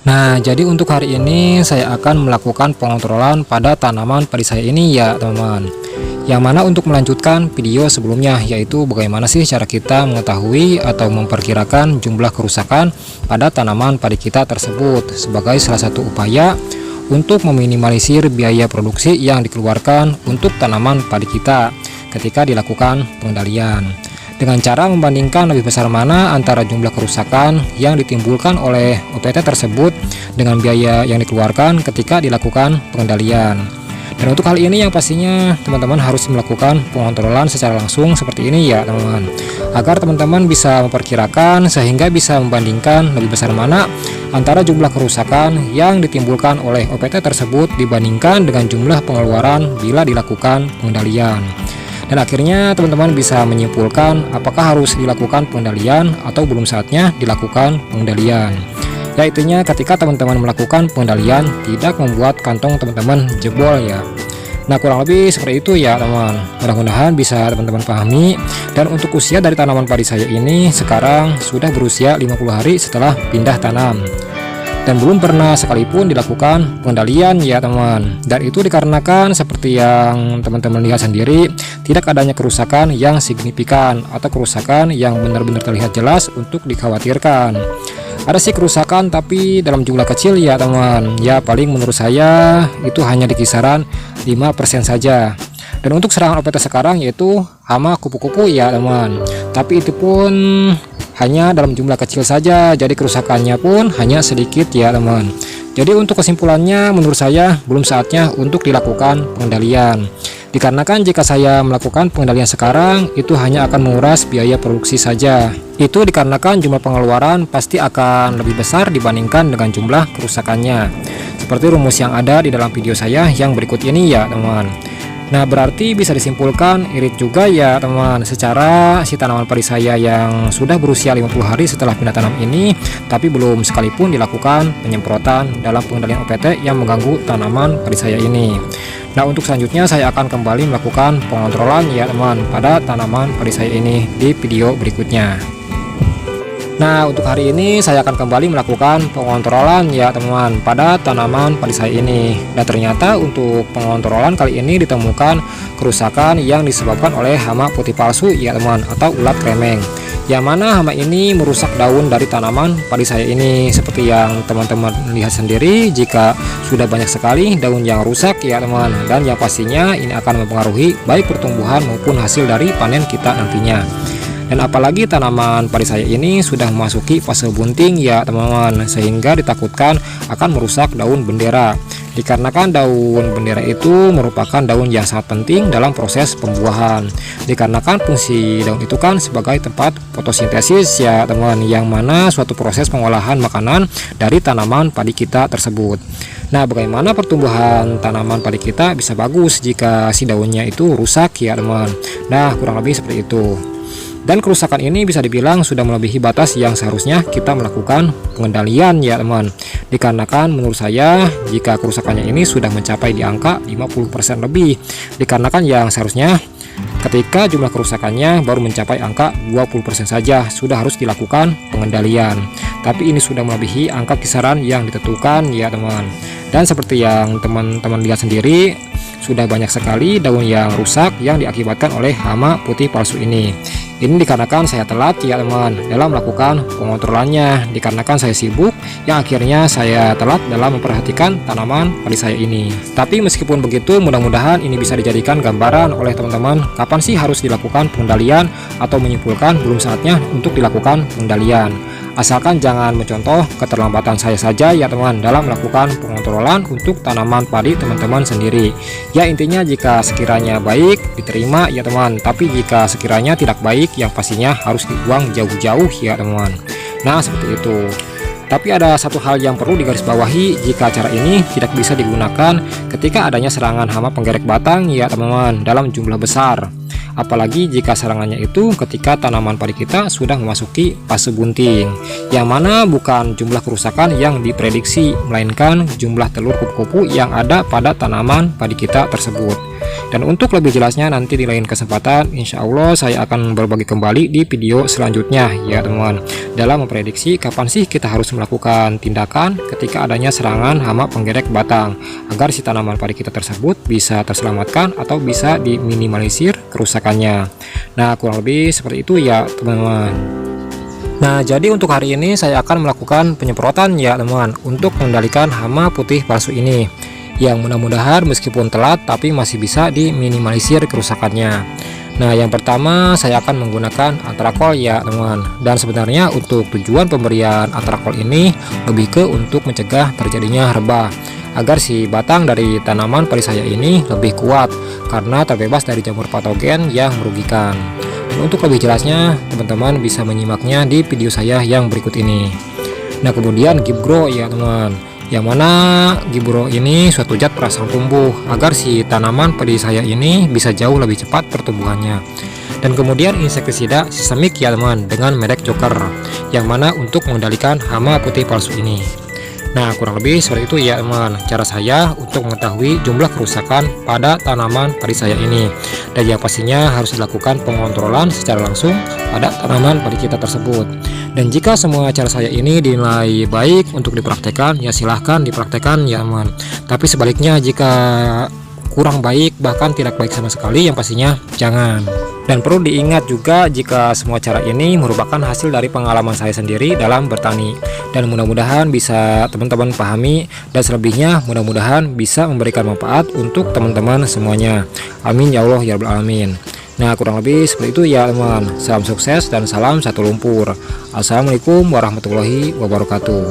Nah, jadi untuk hari ini saya akan melakukan pengontrolan pada tanaman padi saya ini ya teman-teman. Yang mana untuk melanjutkan video sebelumnya, yaitu bagaimana sih cara kita mengetahui atau memperkirakan jumlah kerusakan pada tanaman padi kita tersebut sebagai salah satu upaya untuk meminimalisir biaya produksi yang dikeluarkan untuk tanaman padi kita ketika dilakukan pengendalian. Dengan cara membandingkan lebih besar mana antara jumlah kerusakan yang ditimbulkan oleh OPT tersebut dengan biaya yang dikeluarkan ketika dilakukan pengendalian. Dan untuk hal ini yang pastinya teman-teman harus melakukan pengontrolan secara langsung seperti ini ya teman-teman, agar teman-teman bisa memperkirakan sehingga bisa membandingkan lebih besar mana antara jumlah kerusakan yang ditimbulkan oleh OPT tersebut dibandingkan dengan jumlah pengeluaran bila dilakukan pengendalian. Dan akhirnya teman-teman bisa menyimpulkan apakah harus dilakukan pengendalian atau belum saatnya dilakukan pengendalian. Ya, intinya ketika teman-teman melakukan pengendalian tidak membuat kantong teman-teman jebol ya. Nah, kurang lebih seperti itu ya teman. Mudah-mudahan bisa teman-teman pahami. Dan untuk usia dari tanaman padi saya ini sekarang sudah berusia 50 hari setelah pindah tanam, dan belum pernah sekalipun dilakukan pengendalian ya teman. Dan itu dikarenakan seperti yang teman-teman lihat sendiri, tidak adanya kerusakan yang signifikan atau kerusakan yang benar-benar terlihat jelas untuk dikhawatirkan. Ada sih kerusakan tapi dalam jumlah kecil ya teman. Ya paling menurut saya itu hanya di kisaran 5% saja. Dan untuk serangan OPT sekarang yaitu hama kupu-kupu ya teman. Tapi itu pun hanya dalam jumlah kecil saja, jadi kerusakannya pun hanya sedikit ya teman. Jadi untuk kesimpulannya menurut saya belum saatnya untuk dilakukan pengendalian. Dikarenakan jika saya melakukan pengendalian sekarang itu hanya akan menguras biaya produksi saja. Itu dikarenakan jumlah pengeluaran pasti akan lebih besar dibandingkan dengan jumlah kerusakannya. Seperti rumus yang ada di dalam video saya yang berikut ini ya teman. Nah, berarti bisa disimpulkan irit juga ya teman, secara si tanaman padi saya yang sudah berusia 50 hari setelah pindah tanam ini tapi belum sekalipun dilakukan penyemprotan dalam pengendalian OPT yang mengganggu tanaman padi saya ini. Nah, untuk selanjutnya saya akan kembali melakukan pengontrolan ya teman pada tanaman padi saya ini di video berikutnya. Nah, untuk hari ini saya akan kembali melakukan pengontrolan ya teman pada tanaman padi saya ini. Dan ternyata untuk pengontrolan kali ini ditemukan kerusakan yang disebabkan oleh hama putih palsu ya teman, atau ulat kremeng. Yang mana hama ini merusak daun dari tanaman padi saya ini. Seperti yang teman-teman lihat sendiri, jika sudah banyak sekali daun yang rusak ya teman. Dan yang pastinya ini akan mempengaruhi baik pertumbuhan maupun hasil dari panen kita nantinya. Dan apalagi tanaman padi saya ini sudah memasuki fase bunting ya teman-teman, sehingga ditakutkan akan merusak daun bendera. Dikarenakan daun bendera itu merupakan daun yang sangat penting dalam proses pembuahan. Dikarenakan fungsi daun itu kan sebagai tempat fotosintesis ya teman, yang mana suatu proses pengolahan makanan dari tanaman padi kita tersebut. Nah, bagaimana pertumbuhan tanaman padi kita bisa bagus jika si daunnya itu rusak ya teman. Nah, kurang lebih seperti itu. Dan kerusakan ini bisa dibilang sudah melebihi batas yang seharusnya kita melakukan pengendalian ya teman. Dikarenakan menurut saya jika kerusakannya ini sudah mencapai di angka 50% lebih. Dikarenakan yang seharusnya ketika jumlah kerusakannya baru mencapai angka 20% saja sudah harus dilakukan pengendalian. Tapi ini sudah melebihi angka kisaran yang ditentukan ya teman. Dan seperti yang teman-teman lihat sendiri, sudah banyak sekali daun yang rusak yang diakibatkan oleh hama putih palsu ini. Ini dikarenakan saya telat ya teman dalam melakukan pengontrolannya, dikarenakan saya sibuk yang akhirnya saya telat dalam memperhatikan tanaman padi saya ini. Tapi meskipun begitu, mudah-mudahan ini bisa dijadikan gambaran oleh teman-teman kapan sih harus dilakukan pengendalian atau menyimpulkan belum saatnya untuk dilakukan pengendalian. Asalkan jangan mencontoh keterlambatan saya saja ya teman dalam melakukan pengontrolan untuk tanaman padi teman-teman sendiri. Ya intinya jika sekiranya baik diterima ya teman, tapi jika sekiranya tidak baik yang pastinya harus dibuang jauh-jauh ya teman. Nah, seperti itu. Tapi ada satu hal yang perlu digarisbawahi, jika cara ini tidak bisa digunakan ketika adanya serangan hama penggerek batang ya teman-teman dalam jumlah besar. Apalagi jika serangannya itu ketika tanaman padi kita sudah memasuki fase bunting, yang mana bukan jumlah kerusakan yang diprediksi, melainkan jumlah telur kupu-kupu yang ada pada tanaman padi kita tersebut. Dan untuk lebih jelasnya nanti di lain kesempatan insya Allah saya akan berbagi kembali di video selanjutnya ya teman-teman, dalam memprediksi kapan sih kita harus melakukan tindakan ketika adanya serangan hama penggerek batang agar si tanaman padi kita tersebut bisa terselamatkan atau bisa diminimalisir kerusakannya. Nah kurang lebih seperti itu ya teman-teman. Nah jadi untuk hari ini saya akan melakukan penyemprotan ya teman-teman untuk mengendalikan hama putih palsu ini, yang mudah-mudahan meskipun telat tapi masih bisa diminimalisir kerusakannya. Nah yang pertama saya akan menggunakan Antrakol ya teman-teman, dan sebenarnya untuk tujuan pemberian Antrakol ini lebih ke untuk mencegah terjadinya rebah agar si batang dari tanaman padi saya ini lebih kuat karena terbebas dari jamur patogen yang merugikan. Dan untuk lebih jelasnya teman-teman bisa menyimaknya di video saya yang berikut ini. Nah kemudian Gibgrow ya teman, yang mana Gibgrow ini suatu zat perangsang tumbuh agar si tanaman padi saya ini bisa jauh lebih cepat pertumbuhannya. Dan kemudian insektisida sistemik ya teman dengan merek Joker, yang mana untuk mengendalikan hama putih palsu ini. Nah kurang lebih seperti itu ya teman cara saya untuk mengetahui jumlah kerusakan pada tanaman padi saya ini, dan yang pastinya harus dilakukan pengontrolan secara langsung pada tanaman padi kita tersebut. Dan jika semua cara saya ini dinilai baik untuk dipraktekkan ya silahkan dipraktekkan ya teman, tapi sebaliknya jika kurang baik bahkan tidak baik sama sekali yang pastinya jangan. Dan perlu diingat juga jika semua cara ini merupakan hasil dari pengalaman saya sendiri dalam bertani, dan mudah-mudahan bisa teman-teman pahami, dan selebihnya mudah-mudahan bisa memberikan manfaat untuk teman-teman semuanya. Amin ya Allah ya Rabbal Alamin. Nah kurang lebih seperti itu ya teman. Salam sukses dan salam satu lumpur. Assalamualaikum warahmatullahi wabarakatuh.